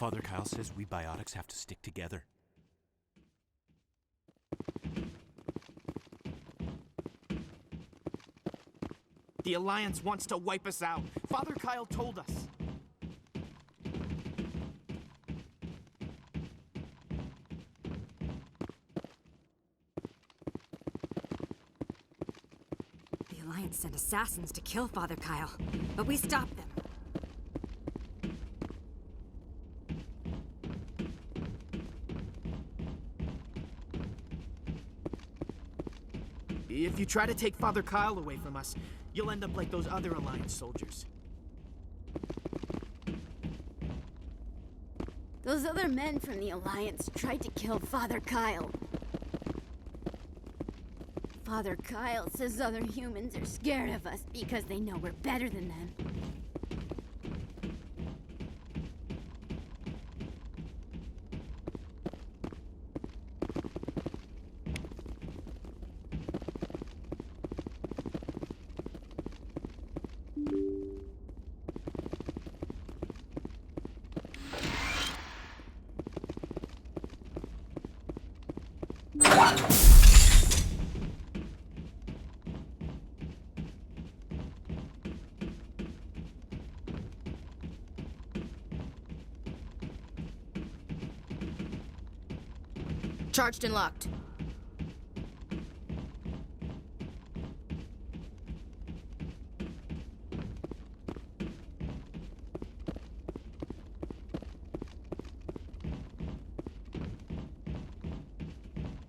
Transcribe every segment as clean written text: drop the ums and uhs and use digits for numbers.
Father Kyle says we biotics have to stick together. The Alliance wants to wipe us out. Father Kyle told us. The Alliance sent assassins to kill Father Kyle, but we stopped them. If you try to take Father Kyle away from us, you'll end up like those other Alliance soldiers. Those other men from the Alliance tried to kill Father Kyle. Father Kyle says other humans are scared of us because they know we're better than them. Charged and locked.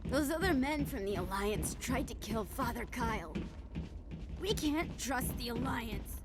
Those other men from the Alliance tried to kill Father Kyle. We can't trust the Alliance.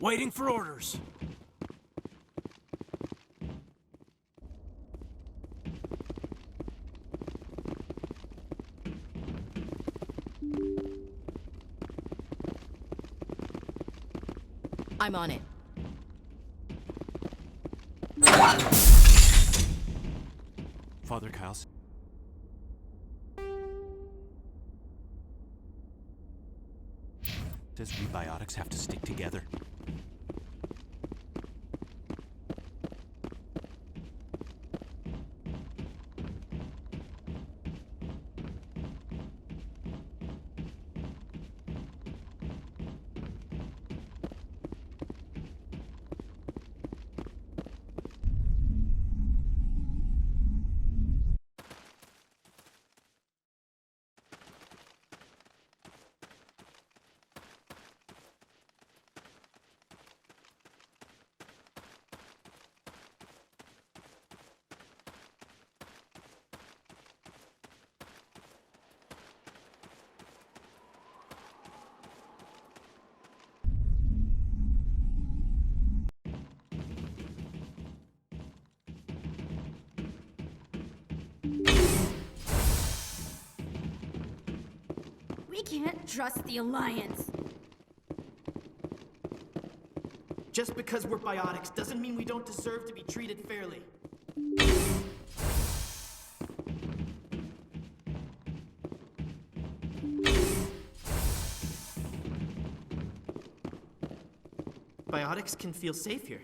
Waiting for orders. I'm on it. Father Kyle says we biotics have to stick together. can't trust the Alliance. Just because we're biotics doesn't mean we don't deserve to be treated fairly. Biotics can feel safe here.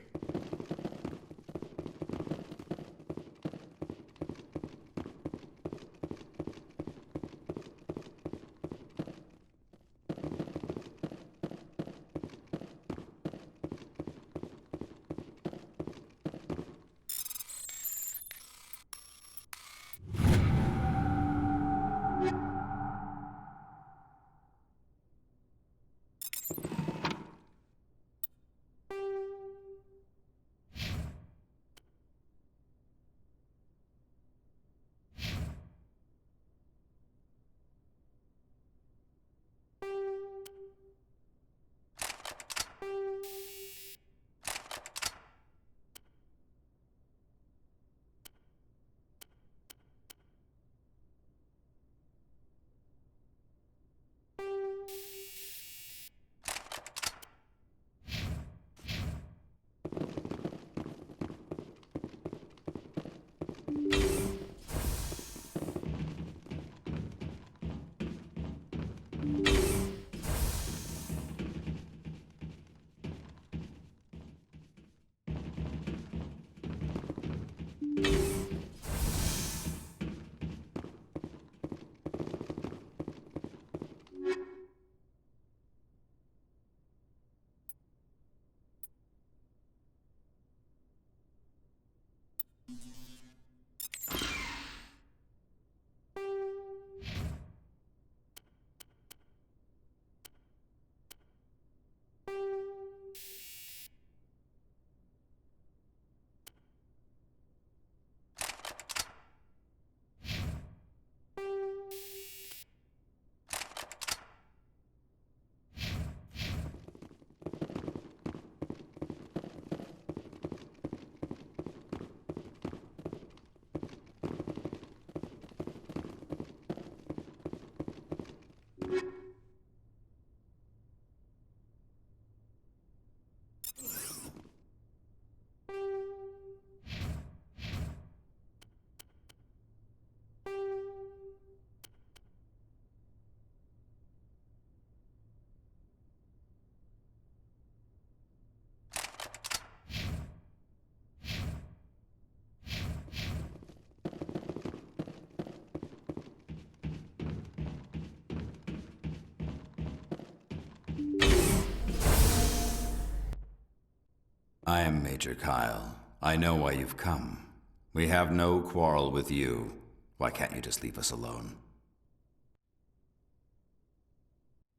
I am Major Kyle. I know why you've come. We have no quarrel with you. Why can't you just leave us alone?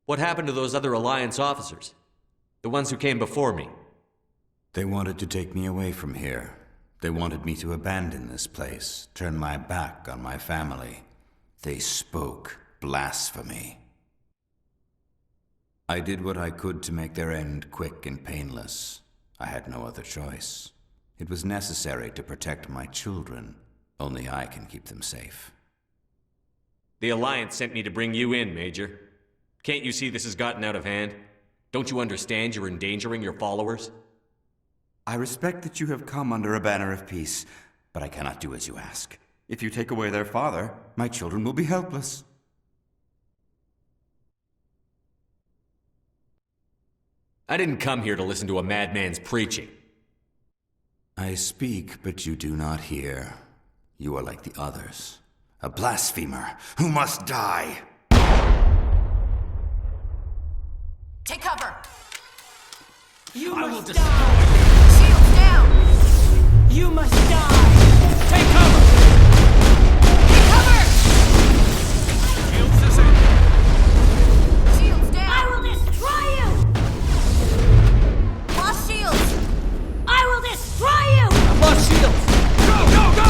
What happened to those other Alliance officers? The ones who came before me? They wanted to take me away from here. They wanted me to abandon this place, turn my back on my family. They spoke blasphemy. I did what I could to make their end quick and painless. I had no other choice. It was necessary to protect my children. Only I can keep them safe. The Alliance sent me to bring you in, Major. Can't you see this has gotten out of hand? Don't you understand you're endangering your followers? I respect that you have come under a banner of peace, but I cannot do as you ask. If you take away their father, my children will be helpless. I didn't come here to listen to a madman's preaching. I speak, but you do not hear. You are like the others, a blasphemer who must die. Take cover! You I will must destroy die! Shields down! You must die! Take cover! Take cover! Shields disabled! Shields down! I will destroy you! Lost shields! I will destroy you! Lost shields! Go, go, go!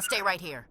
I'll stay right here.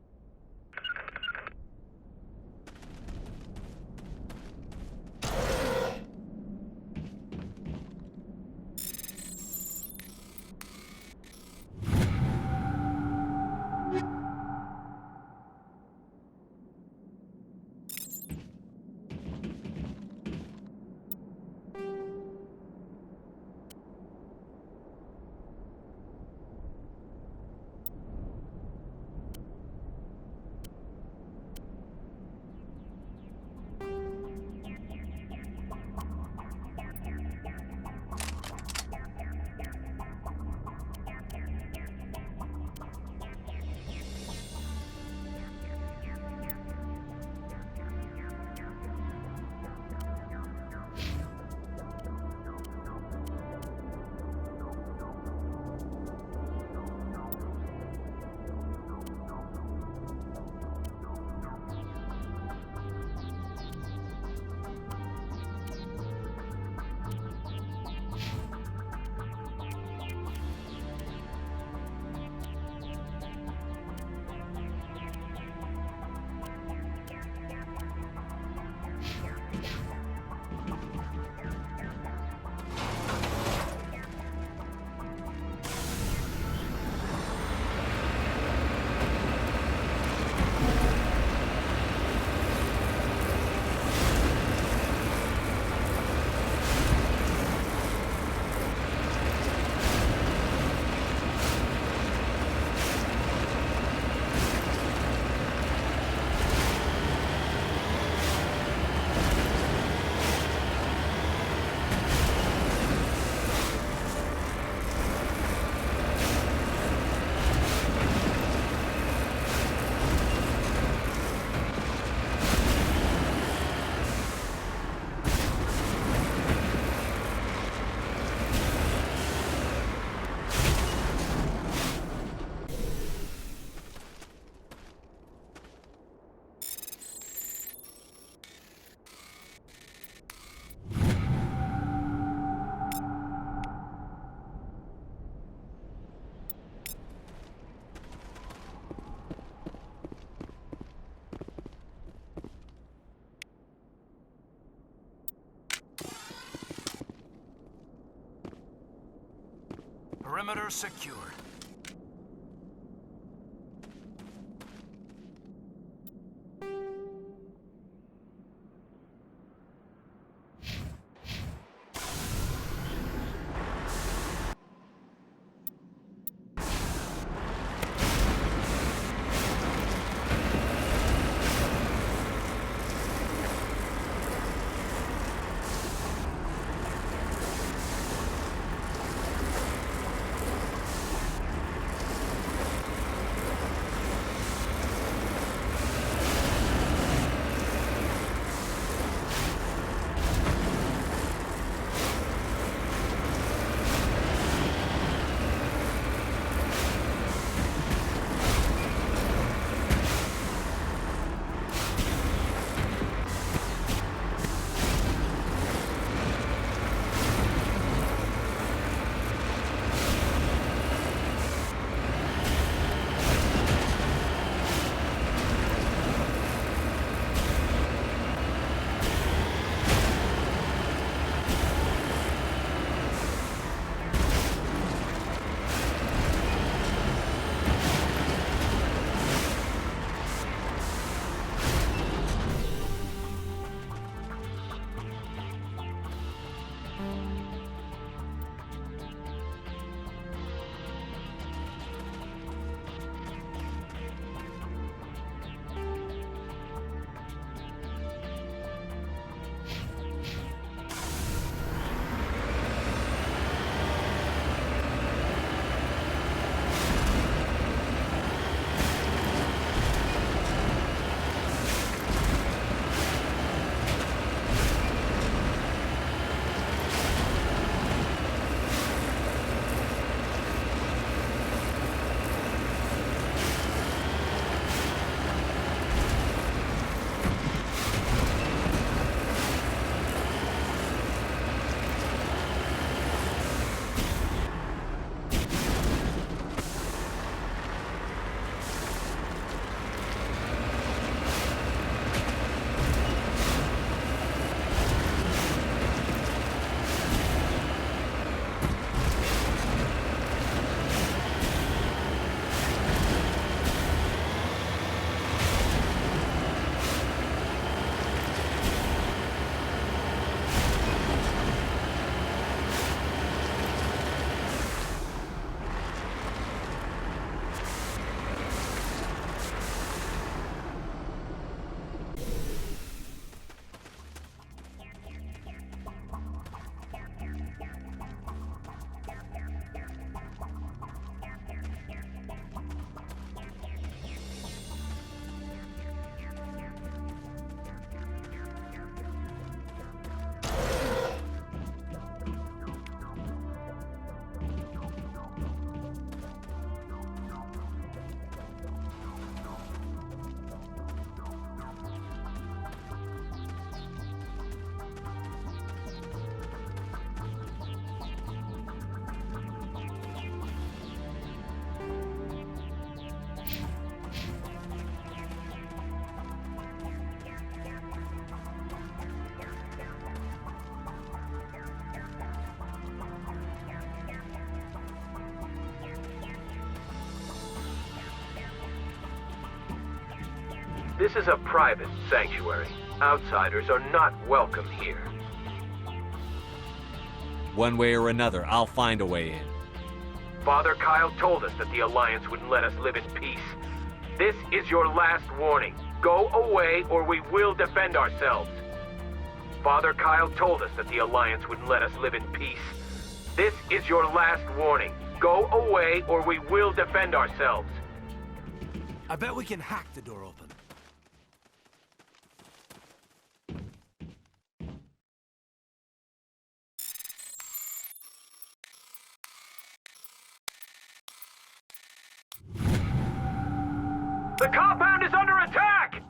Perimeter secured. This is a private sanctuary. Outsiders are not welcome here. One way or another, I'll find a way in. Father Kyle told us that the Alliance wouldn't let us live in peace. This is your last warning. Go away or we will defend ourselves. Father Kyle told us that the Alliance wouldn't let us live in peace. This is your last warning. Go away or we will defend ourselves. I bet we can hack the door open. The compound is under attack!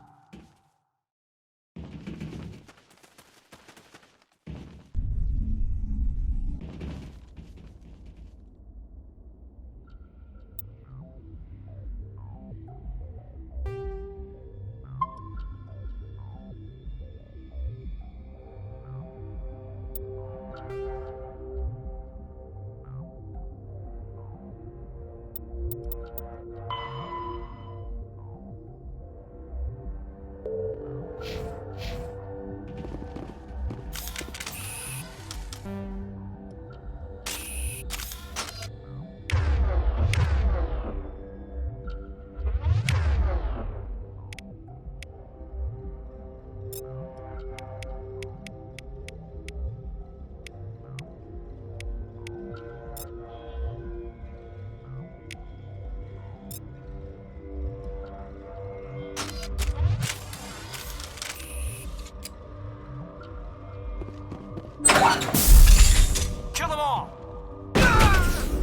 Kill them all!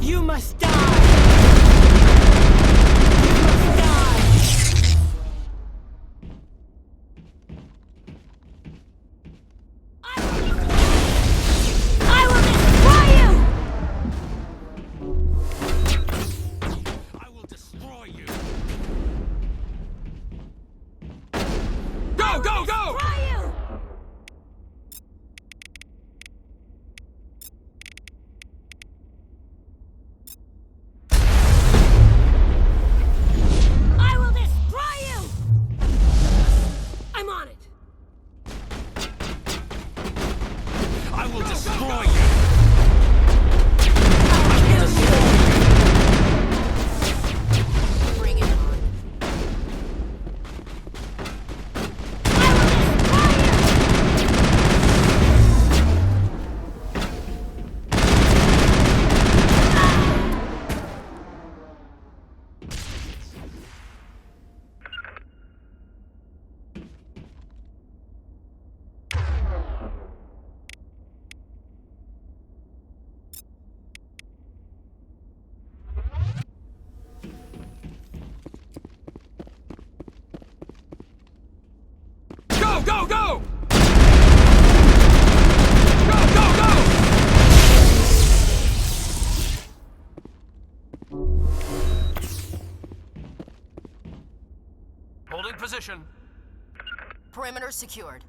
You must die! You must die! I will destroy you! I will destroy you! Go, go, go! Destroy you! I will destroy you! I'm on it! I will destroy you! Bring it on. Go, go, go! Go, go, go! Holding position. Perimeter secured.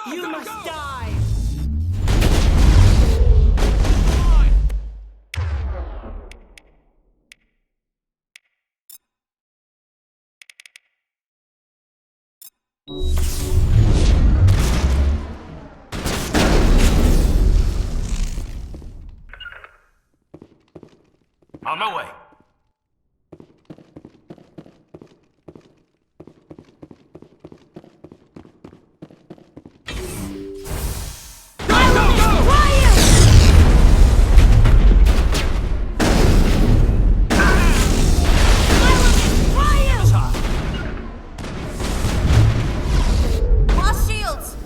You must die! On my way. Lost shields!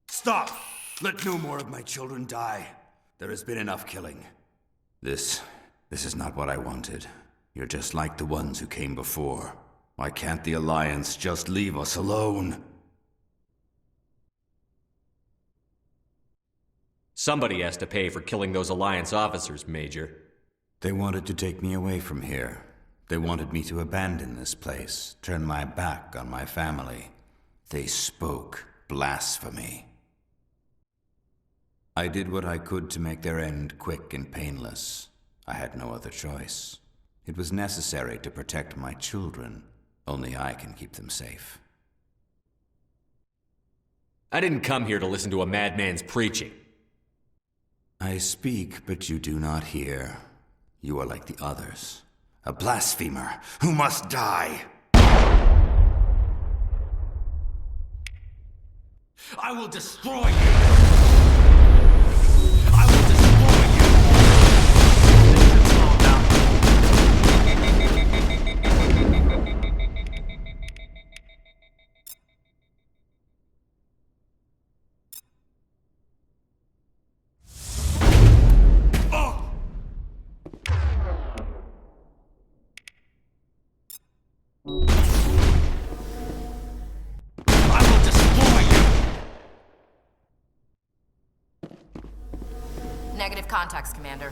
Stop! Let no more of my children die. There has been enough killing. This is not what I wanted. You're just like the ones who came before. Why can't the Alliance just leave us alone? Somebody has to pay for killing those Alliance officers, Major. They wanted to take me away from here. They wanted me to abandon this place, turn my back on my family. They spoke blasphemy. I did what I could to make their end quick and painless. I had no other choice. It was necessary to protect my children. Only I can keep them safe. I didn't come here to listen to a madman's preaching. I speak, but you do not hear. You are like the others. A blasphemer who must die. I will destroy you! I will destroy Negative contacts, Commander.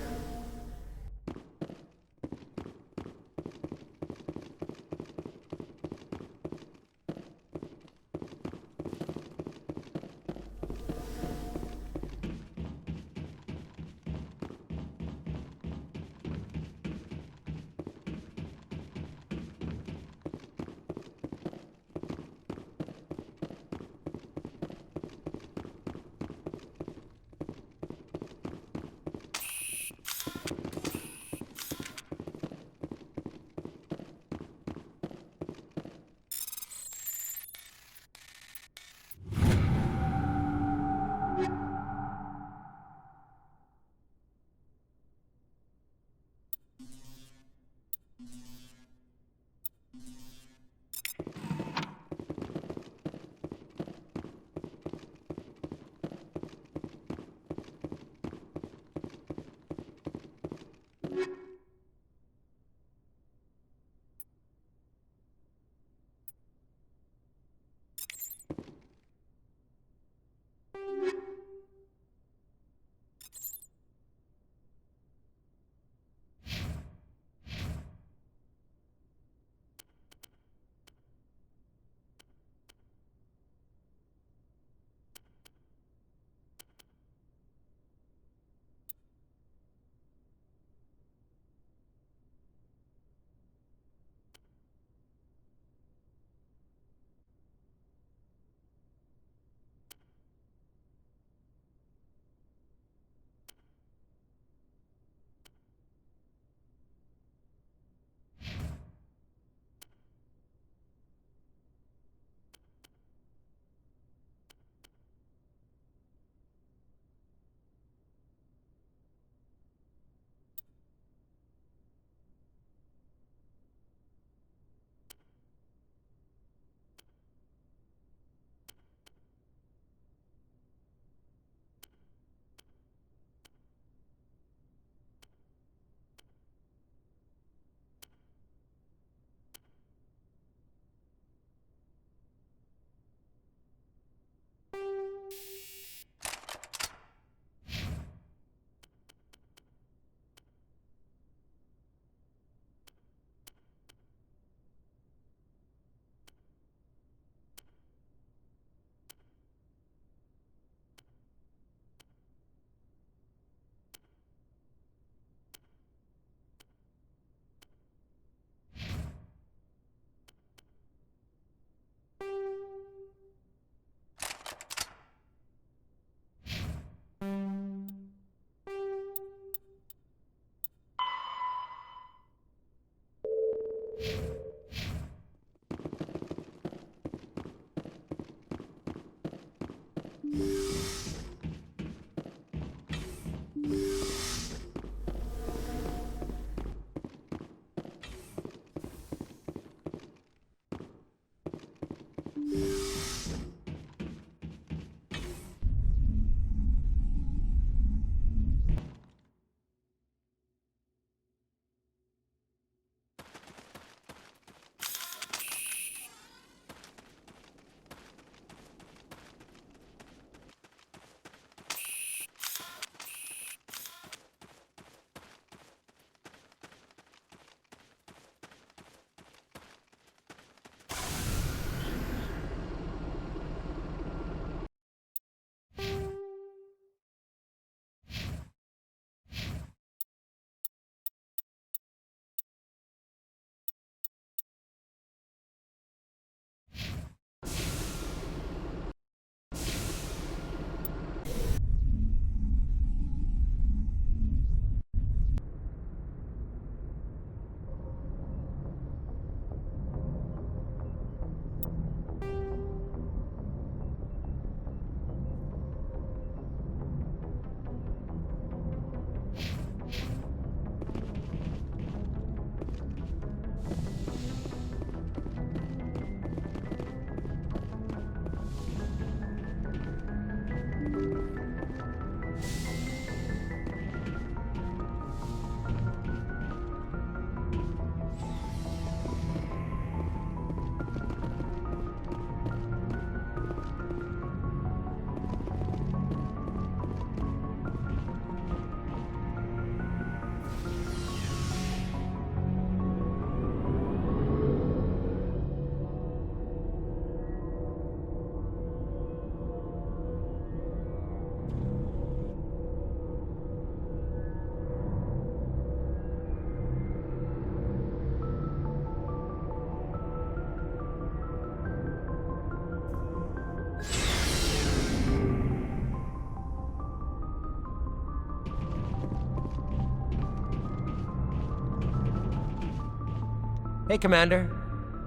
Hey, Commander.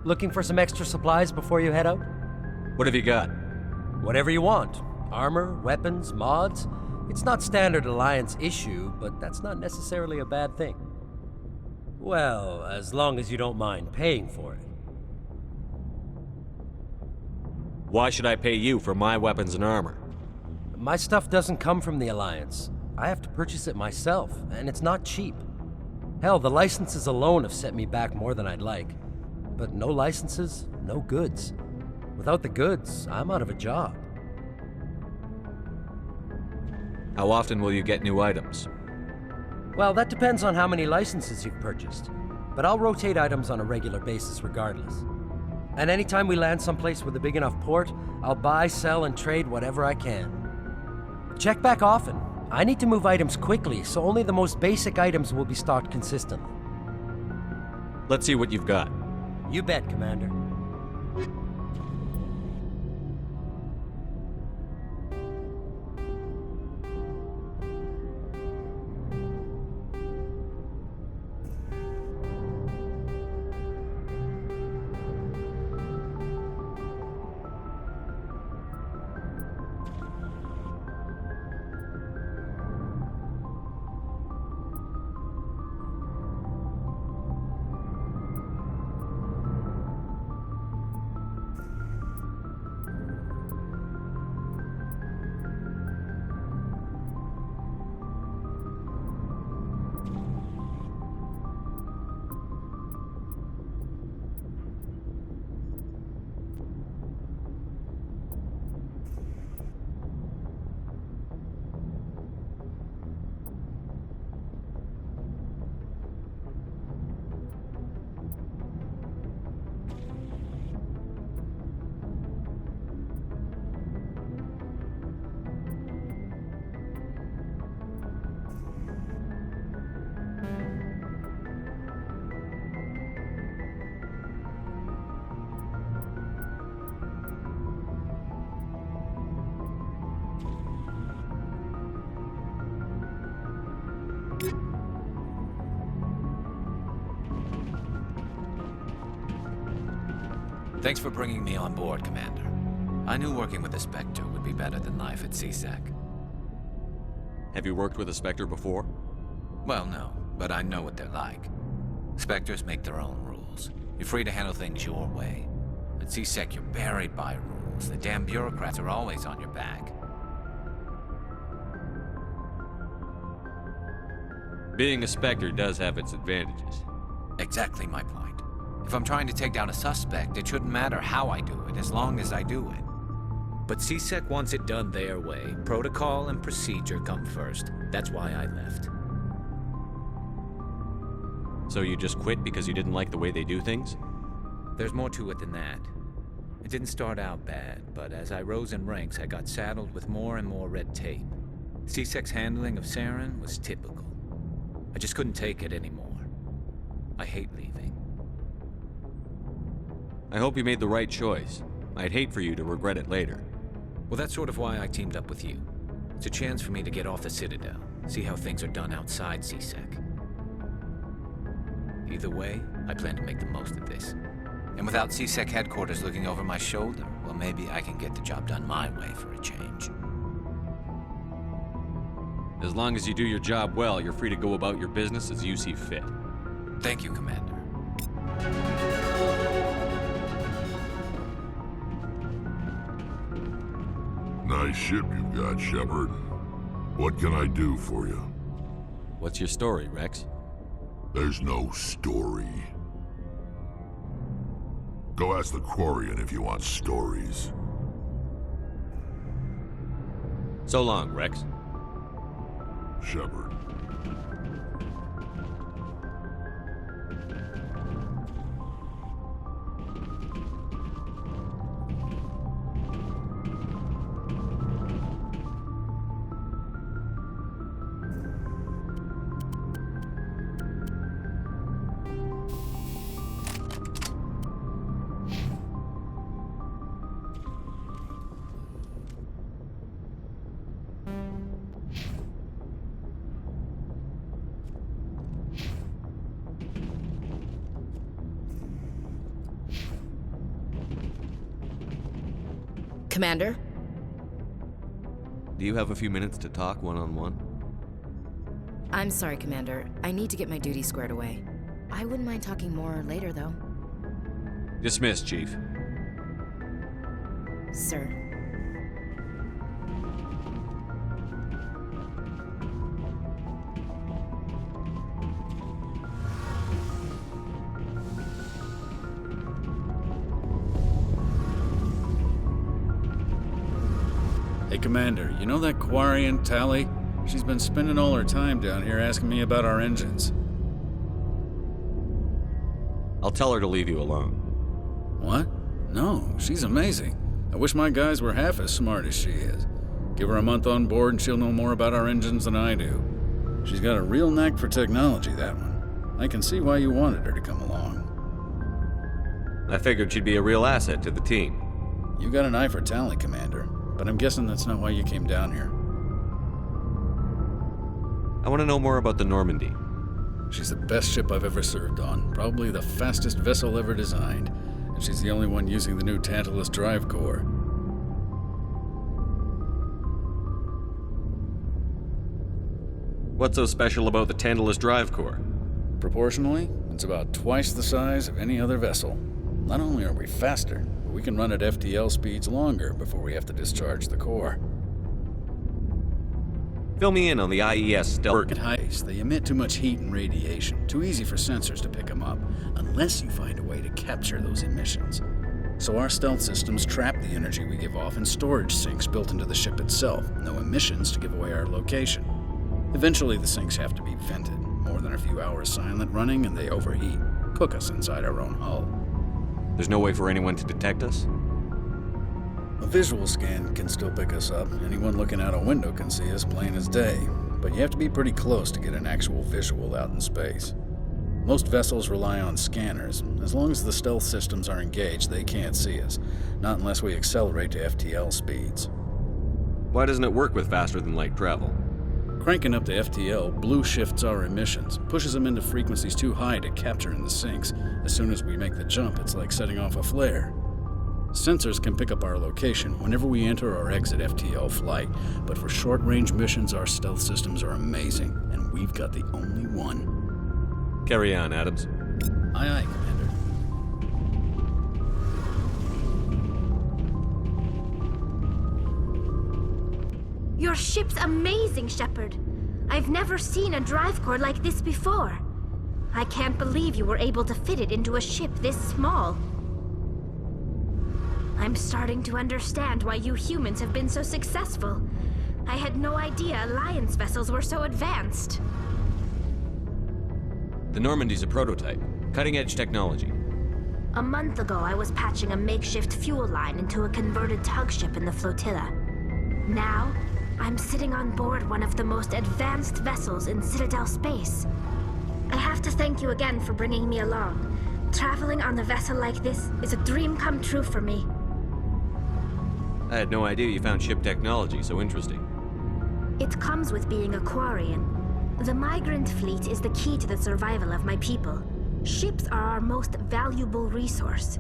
Looking for some extra supplies before you head out? What have you got? Whatever you want. Armor, weapons, mods. It's not standard Alliance issue, but that's not necessarily a bad thing. Well, as long as you don't mind paying for it. Why should I pay you for my weapons and armor? My stuff doesn't come from the Alliance. I have to purchase it myself, and it's not cheap. Hell, the licenses alone have set me back more than I'd like. But no licenses, no goods. Without the goods, I'm out of a job. How often will you get new items? Well, that depends on how many licenses you've purchased. But I'll rotate items on a regular basis regardless. And anytime we land someplace with a big enough port, I'll buy, sell, and trade whatever I can. Check back often. I need to move items quickly, so only the most basic items will be stocked consistently. Let's see what you've got. You bet, Commander. Thanks for bringing me on board, Commander. I knew working with the Spectre would be better than life at CSEC. Have you worked with a Spectre before? Well, no, but I know what they're like. Spectres make their own rules. You're free to handle things your way. At CSEC, you're buried by rules. The damn bureaucrats are always on your back. Being a Spectre does have its advantages. Exactly my point. If I'm trying to take down a suspect, it shouldn't matter how I do it, as long as I do it. But CSEC wants it done their way. Protocol and procedure come first. That's why I left. So you just quit because you didn't like the way they do things? There's more to it than that. It didn't start out bad, but as I rose in ranks, I got saddled with more and more red tape. CSEC's handling of Saren was typical. I just couldn't take it anymore. I hate leaving. I hope you made the right choice. I'd hate for you to regret it later. Well, that's sort of why I teamed up with you. It's a chance for me to get off the Citadel, see how things are done outside CSEC. Either way, I plan to make the most of this. And without CSEC headquarters looking over my shoulder, well, maybe I can get the job done my way for a change. As long as you do your job well, you're free to go about your business as you see fit. Thank you, Commander. Nice ship you've got, Shepard. What can I do for you? What's your story, Rex? There's no story. Go ask the Quarian if you want stories. So long, Rex. Shepard. Commander? Do you have a few minutes to talk one-on-one? I'm sorry, Commander. I need to get my duty squared away. I wouldn't mind talking more later, though. Dismissed, Chief. Sir. Hey, Commander, you know that Quarian, Tally? She's been spending all her time down here asking me about our engines. I'll tell her to leave you alone. What? No, she's amazing. I wish my guys were half as smart as she is. Give her a month on board and she'll know more about our engines than I do. She's got a real knack for technology, that one. I can see why you wanted her to come along. I figured she'd be a real asset to the team. You got an eye for Tally, Commander, but I'm guessing that's not why you came down here. I want to know more about the Normandy. She's the best ship I've ever served on, probably the fastest vessel ever designed, and she's the only one using the new Tantalus drive core. What's so special about the Tantalus drive core? Proportionally, it's about twice the size of any other vessel. Not only are we faster, but we can run at FTL speeds longer before we have to discharge the core. Fill me in on the IES stealth. At high pace, they emit too much heat and radiation. Too easy for sensors to pick them up, unless you find a way to capture those emissions. So our stealth systems trap the energy we give off in storage sinks built into the ship itself. No emissions to give away our location. Eventually, the sinks have to be vented. More than a few hours silent running, and they overheat. Cook us inside our own hull. There's no way for anyone to detect us? A visual scan can still pick us up. Anyone looking out a window can see us plain as day. But you have to be pretty close to get an actual visual out in space. Most vessels rely on scanners. As long as the stealth systems are engaged, they can't see us. Not unless we accelerate to FTL speeds. Why doesn't it work with faster than light travel? Cranking up to FTL blue shifts our emissions, pushes them into frequencies too high to capture in the sinks. As soon as we make the jump, it's like setting off a flare. Sensors can pick up our location whenever we enter or exit FTL flight, but for short-range missions, our stealth systems are amazing, and we've got the only one. Carry on, Adams. Aye, aye, Commander. Your ship's amazing, Shepard. I've never seen a drive core like this before. I can't believe you were able to fit it into a ship this small. I'm starting to understand why you humans have been so successful. I had no idea Alliance vessels were so advanced. The Normandy's a prototype. Cutting-edge technology. A month ago, I was patching a makeshift fuel line into a converted tug ship in the flotilla. Now, I'm sitting on board one of the most advanced vessels in Citadel space. I have to thank you again for bringing me along. Traveling on a vessel like this is a dream come true for me. I had no idea you found ship technology so interesting. It comes with being a Quarian. The migrant fleet is the key to the survival of my people. Ships are our most valuable resource.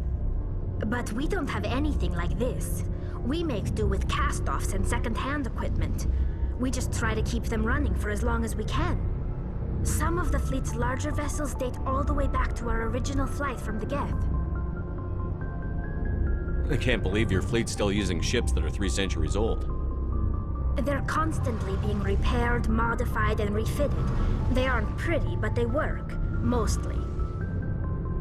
But we don't have anything like this. We make do with cast-offs and second-hand equipment. We just try to keep them running for as long as we can. Some of the fleet's larger vessels date all the way back to our original flight from the Geth. I can't believe your fleet's still using ships that are 3 centuries old. They're constantly being repaired, modified, and refitted. They aren't pretty, but they work. Mostly.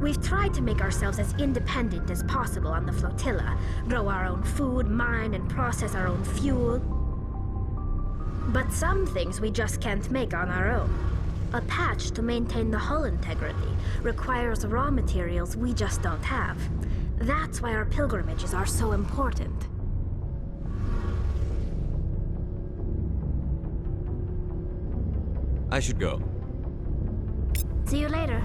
We've tried to make ourselves as independent as possible on the flotilla, grow our own food, mine and process our own fuel. But some things we just can't make on our own. A patch to maintain the hull integrity requires raw materials we just don't have. That's why our pilgrimages are so important. I should go. See you later.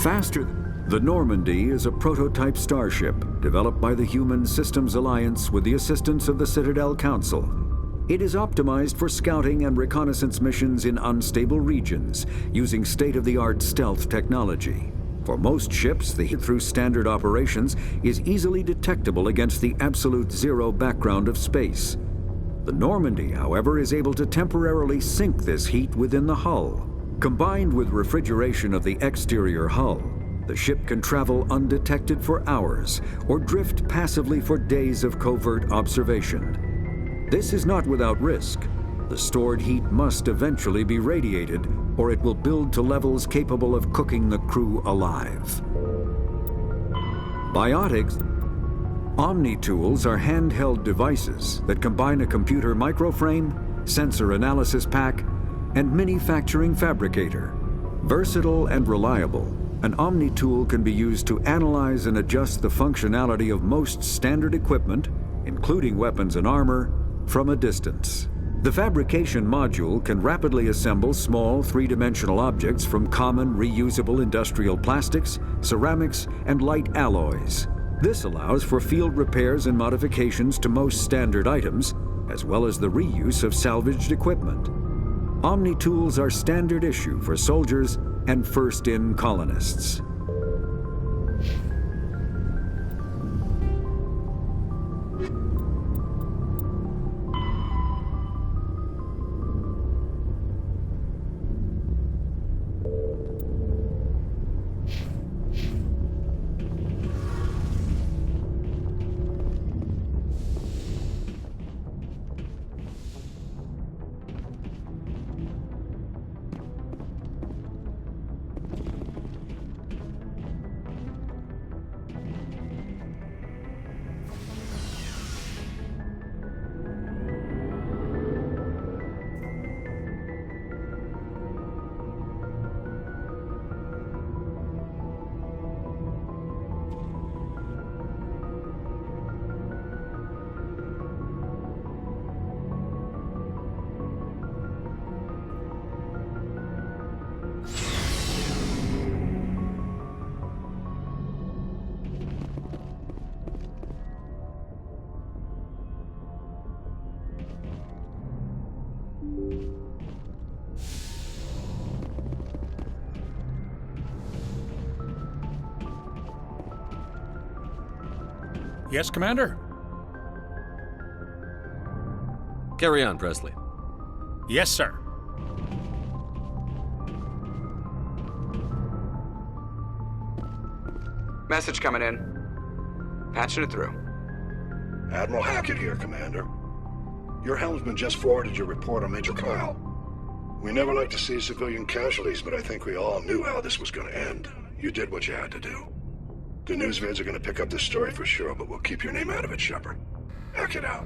Faster. The Normandy is a prototype starship developed by the Human Systems Alliance with the assistance of the Citadel Council. It is optimized for scouting and reconnaissance missions in unstable regions using state-of-the-art stealth technology. For most ships, the heat through standard operations is easily detectable against the absolute zero background of space. The Normandy, however, is able to temporarily sink this heat within the hull. Combined with refrigeration of the exterior hull, the ship can travel undetected for hours or drift passively for days of covert observation. This is not without risk. The stored heat must eventually be radiated, or it will build to levels capable of cooking the crew alive. Biotics. Omni-tools are handheld devices that combine a computer microframe, sensor analysis pack, and manufacturing fabricator. Versatile and reliable, an Omni-tool can be used to analyze and adjust the functionality of most standard equipment, including weapons and armor, from a distance. The fabrication module can rapidly assemble small three-dimensional objects from common reusable industrial plastics, ceramics, and light alloys. This allows for field repairs and modifications to most standard items, as well as the reuse of salvaged equipment. Omni-tools are standard issue for soldiers and first-in colonists. Yes, Commander? Carry on, Presley. Yes, sir. Message coming in. Patching it through. Admiral Hackett here, Commander. Your helmsman just forwarded your report on Major Kyle. We never like to see civilian casualties, but I think we all knew how this was going to end. You did what you had to do. The news vids are going to pick up this story for sure, but we'll keep your name out of it, Shepard. Hackett out.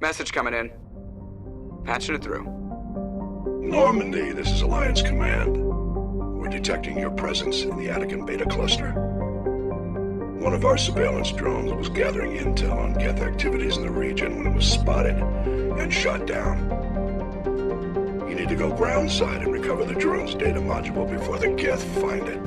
Message coming in. Patching it through. Normandy, this is Alliance Command. We're detecting your presence in the Attican Beta Cluster. One of our surveillance drones was gathering intel on Geth activities in the region when it was spotted and shot down. You need to go groundside and recover the drone's data module before the Geth find it.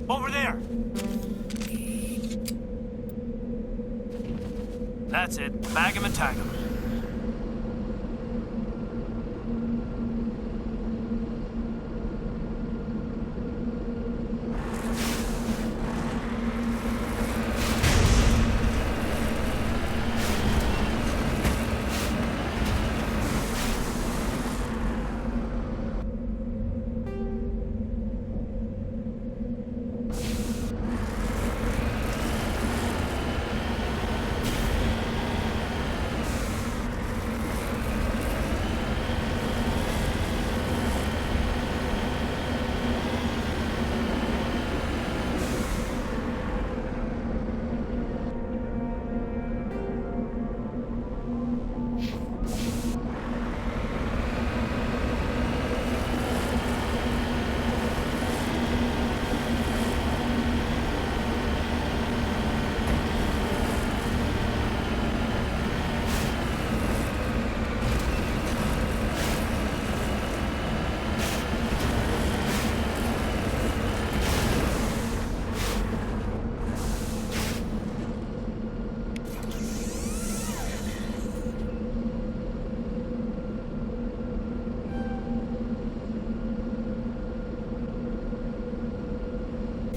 Over there! That's it. Bag him and tag him.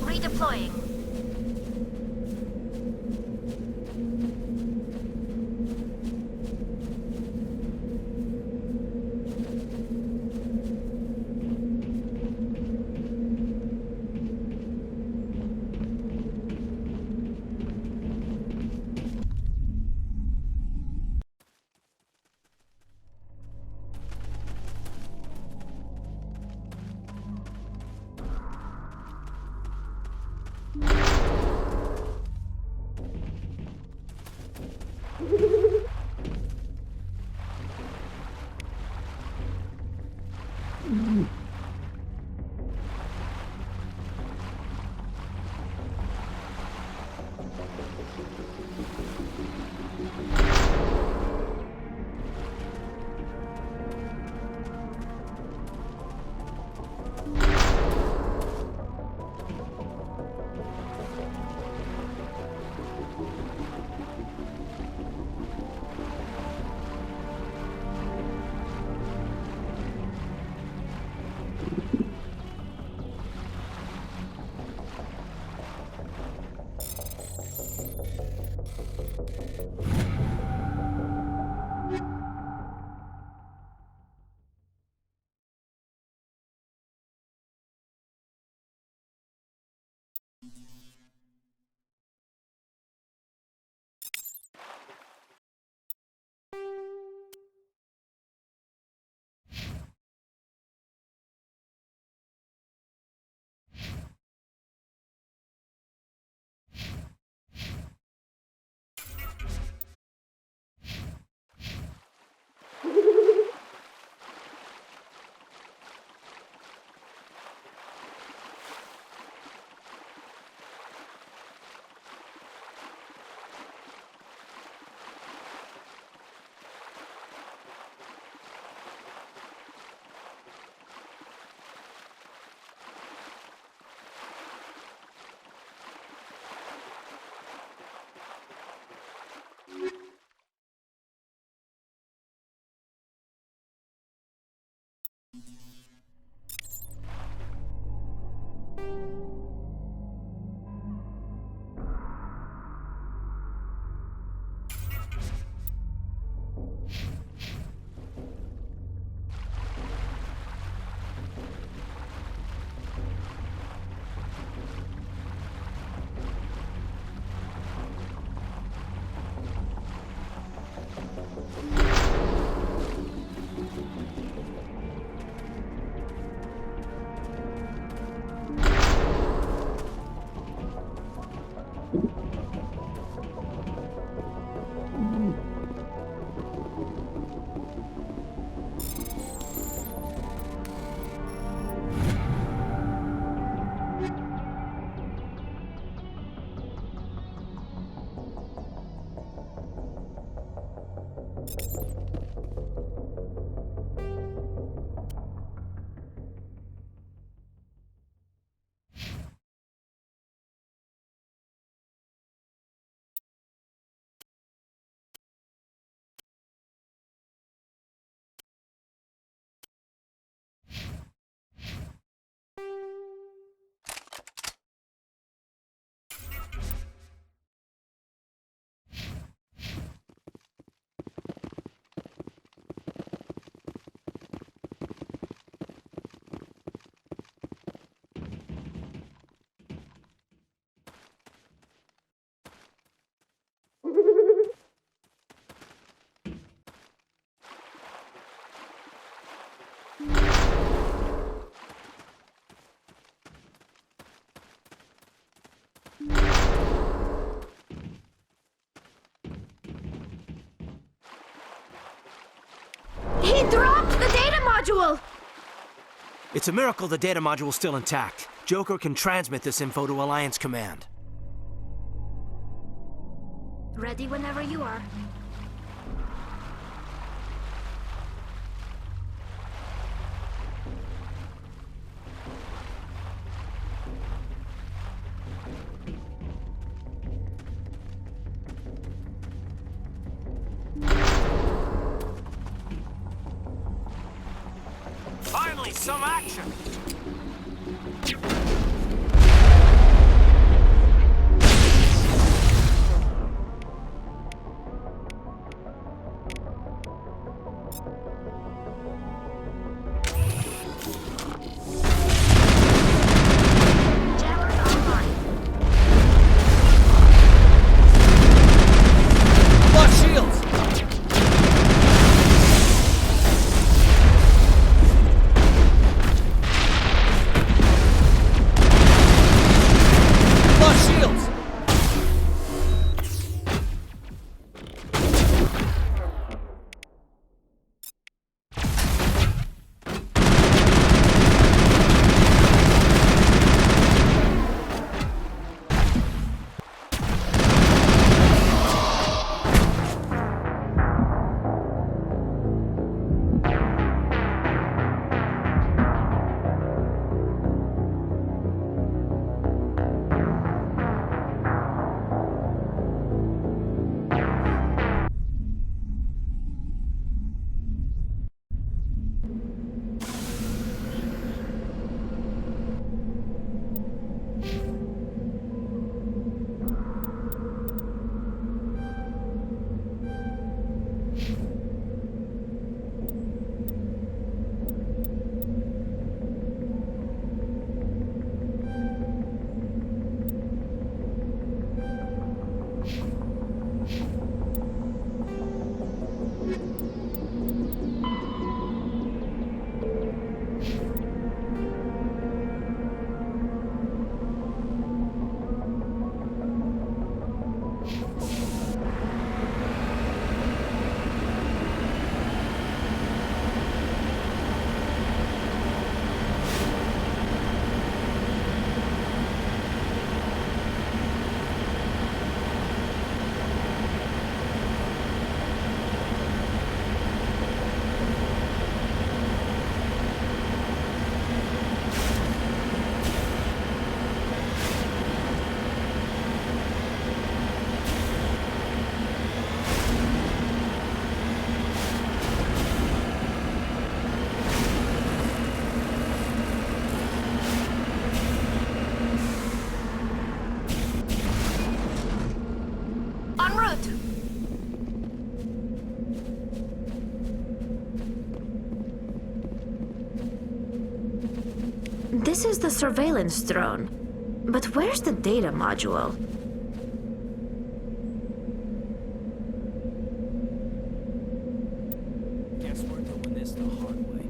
Redeploying. He dropped the data module! It's a miracle the data module's still intact. Joker can transmit this info to Alliance Command. Ready whenever you are. Finally, some action! Lock shields! Lock shields! En route! This is the surveillance drone. But where's the data module? Guess we're doing this the hard way.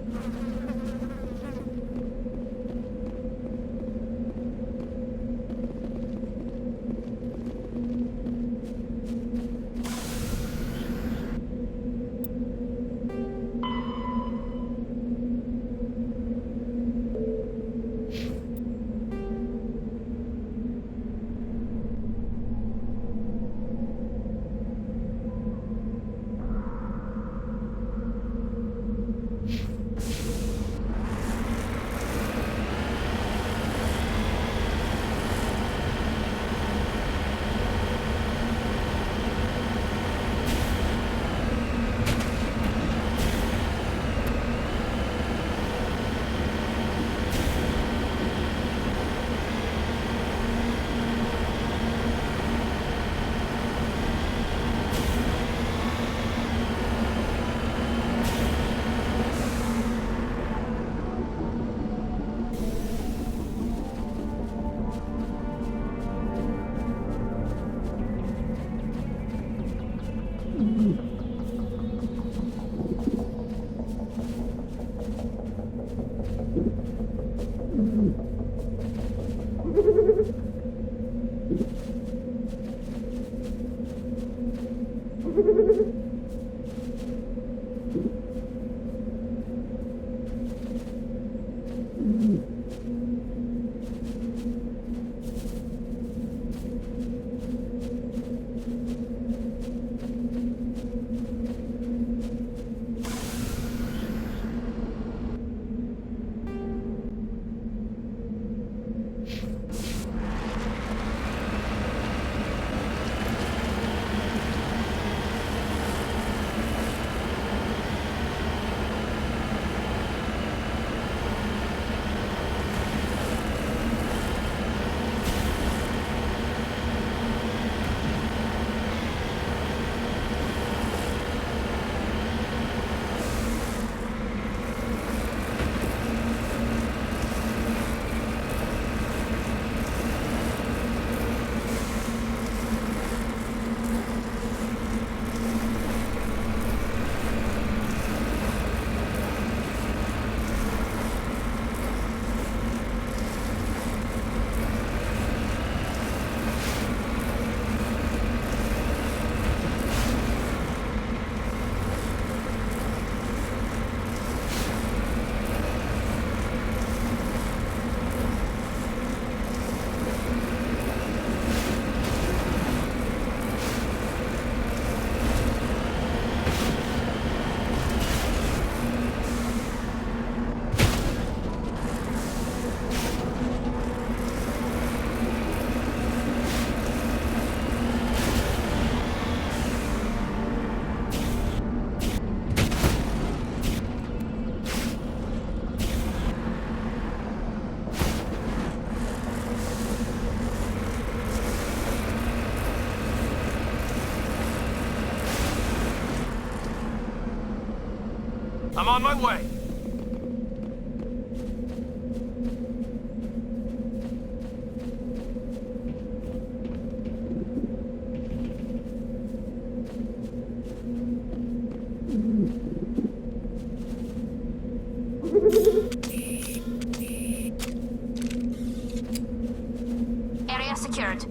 I'm on my way. Area secured.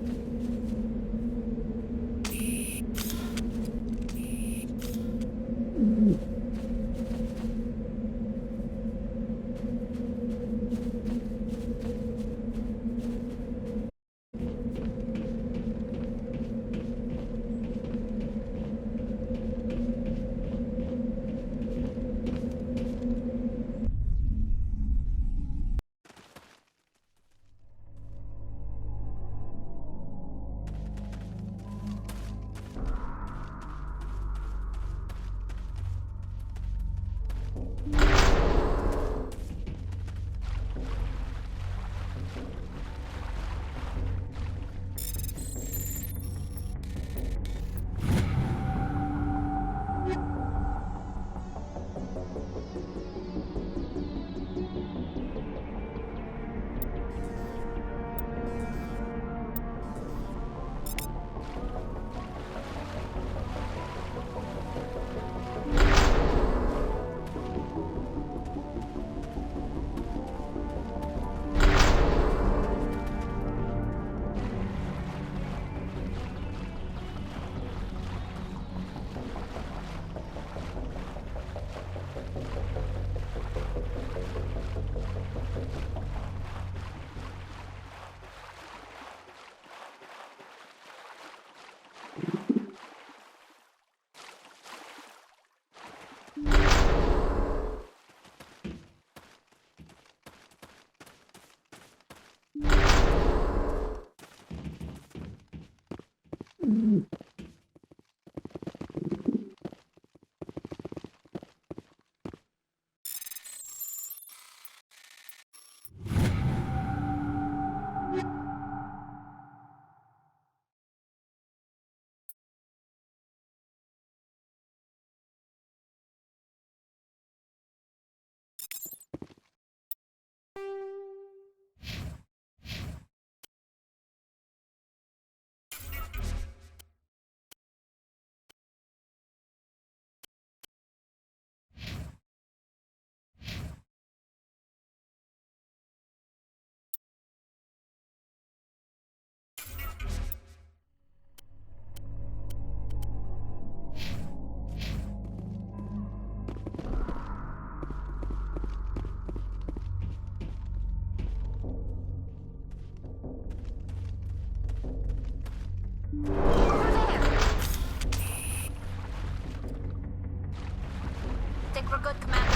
Think we're good, Commander?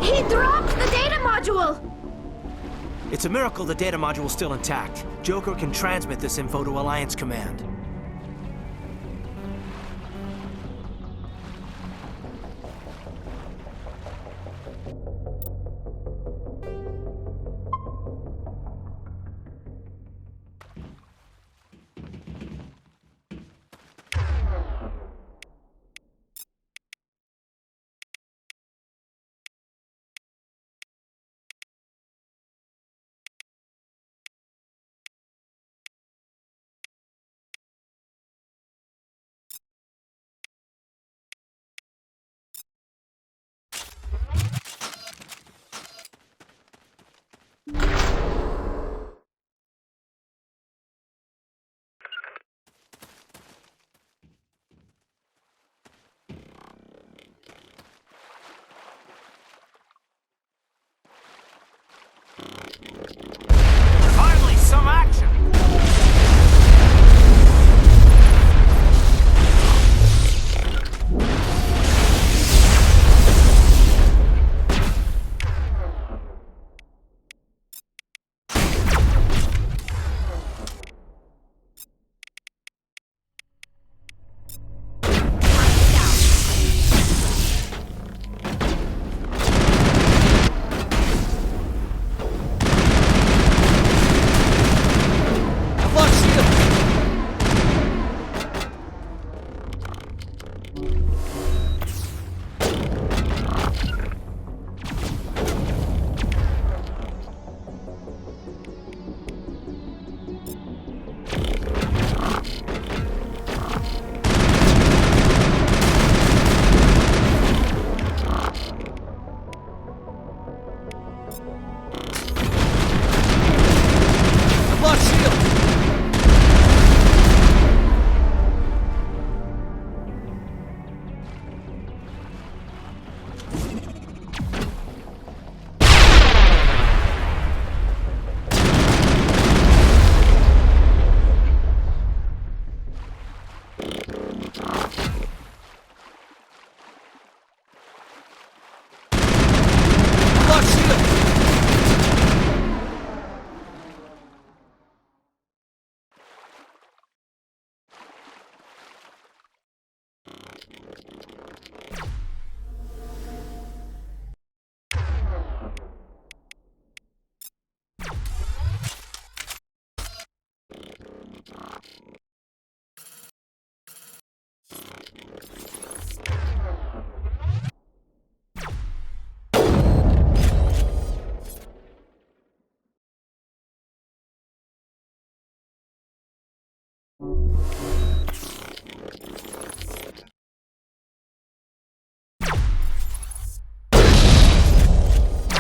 He dropped the data module! It's a miracle the data module's still intact. Joker can transmit this info to Alliance Command.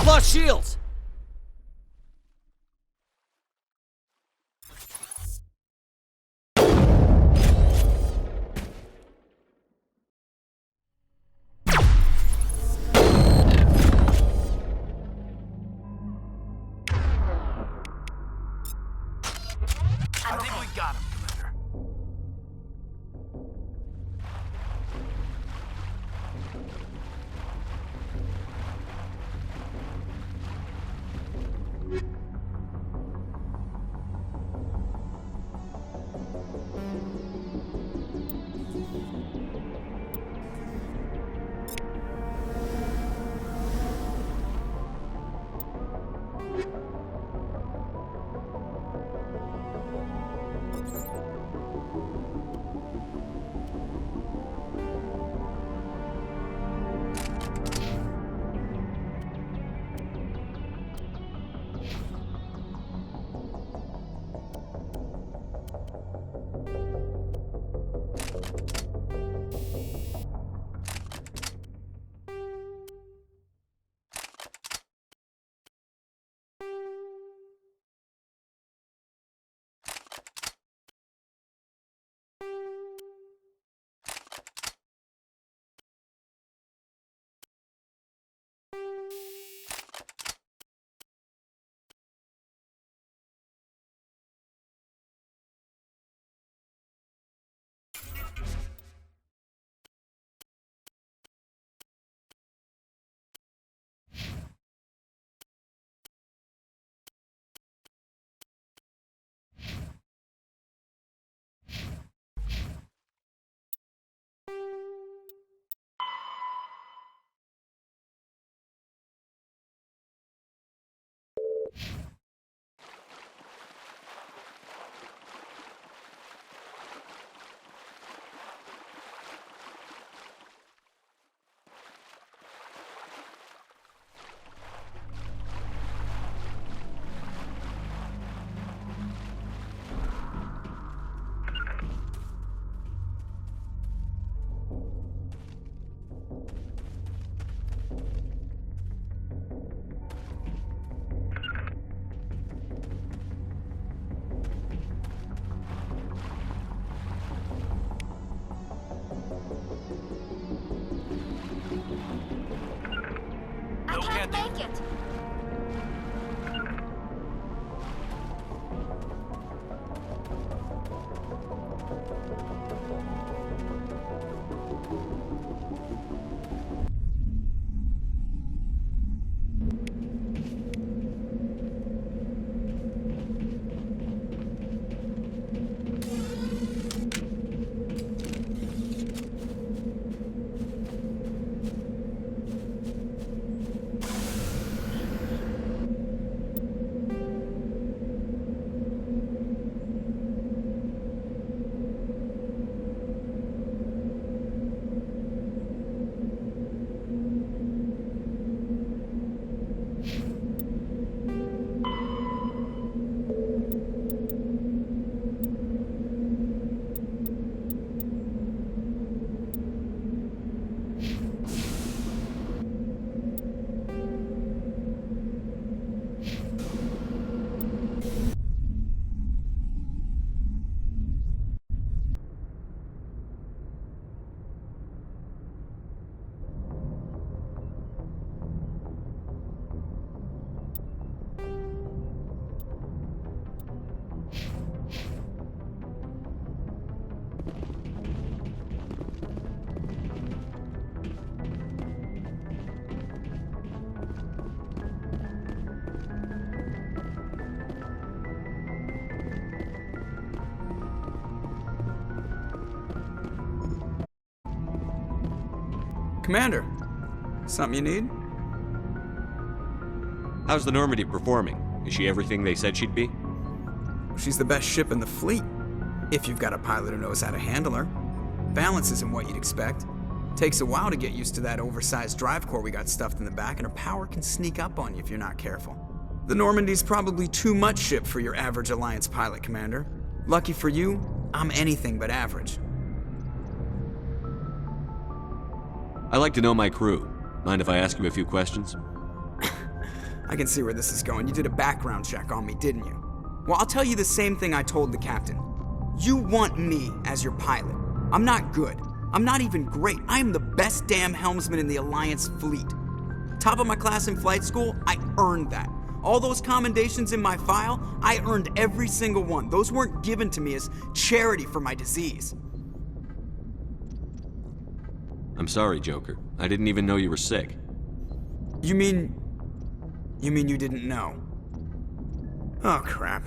Lost shields! I think we got him, Commander. I can't make it. Commander, something you need? How's the Normandy performing? Is she everything they said she'd be? She's the best ship in the fleet, if you've got a pilot who knows how to handle her. Balance isn't what you'd expect. Takes a while to get used to that oversized drive core we got stuffed in the back, and her power can sneak up on you if you're not careful. The Normandy's probably too much ship for your average Alliance pilot, Commander. Lucky for you, I'm anything but average. I like to know my crew. Mind if I ask you a few questions? I can see where this is going. You did a background check on me, didn't you? Well, I'll tell you the same thing I told the captain. You want me as your pilot. I'm not good. I'm not even great. I am the best damn helmsman in the Alliance fleet. Top of my class in flight school, I earned that. All those commendations in my file, I earned every single one. Those weren't given to me as charity for my disease. I'm sorry, Joker. I didn't even know you were sick. You mean you didn't know? Oh, crap.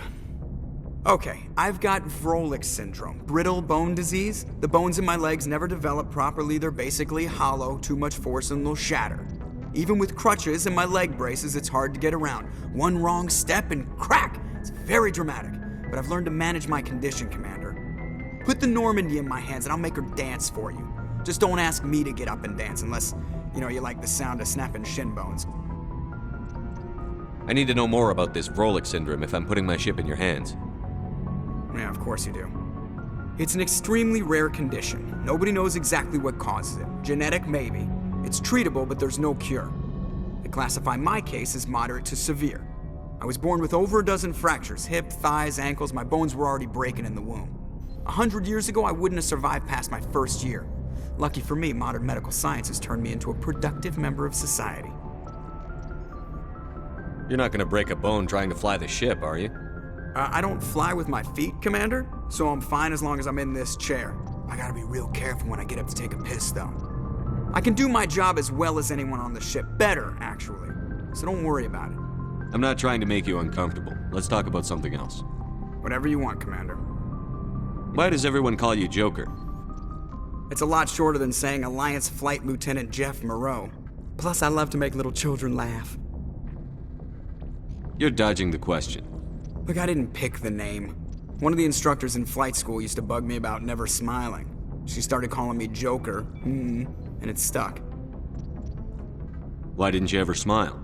Okay, I've got Vrolik syndrome, brittle bone disease. The bones in my legs never develop properly. They're basically hollow, too much force and they'll shatter. Even with crutches and my leg braces, it's hard to get around. One wrong step and crack! It's very dramatic, but I've learned to manage my condition, Commander. Put the Normandy in my hands and I'll make her dance for you. Just don't ask me to get up and dance unless, you like the sound of snapping shin bones. I need to know more about this Vrolik syndrome if I'm putting my ship in your hands. Yeah, of course you do. It's an extremely rare condition. Nobody knows exactly what causes it. Genetic, maybe. It's treatable, but there's no cure. They classify my case as moderate to severe. I was born with over a dozen fractures, hip, thighs, ankles. My bones were already breaking in the womb. 100 years ago, I wouldn't have survived past my first year. Lucky for me, modern medical science has turned me into a productive member of society. You're not gonna break a bone trying to fly the ship, are you? I don't fly with my feet, Commander, so I'm fine as long as I'm in this chair. I gotta be real careful when I get up to take a piss, though. I can do my job as well as anyone on the ship. Better, actually. So don't worry about it. I'm not trying to make you uncomfortable. Let's talk about something else. Whatever you want, Commander. Why does everyone call you Joker? It's a lot shorter than saying Alliance Flight Lieutenant Jeff Moreau. Plus, I love to make little children laugh. You're dodging the question. Look, I didn't pick the name. One of the instructors in flight school used to bug me about never smiling. She started calling me Joker, and it stuck. Why didn't you ever smile?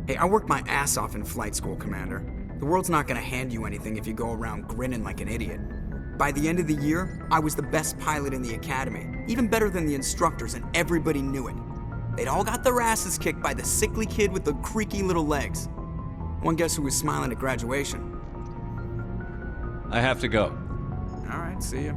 Hey, I worked my ass off in flight school, Commander. The world's not gonna hand you anything if you go around grinning like an idiot. By the end of the year, I was the best pilot in the academy, even better than the instructors, and everybody knew it. They'd all got their asses kicked by the sickly kid with the creaky little legs. One guess who was smiling at graduation? I have to go. All right, see ya.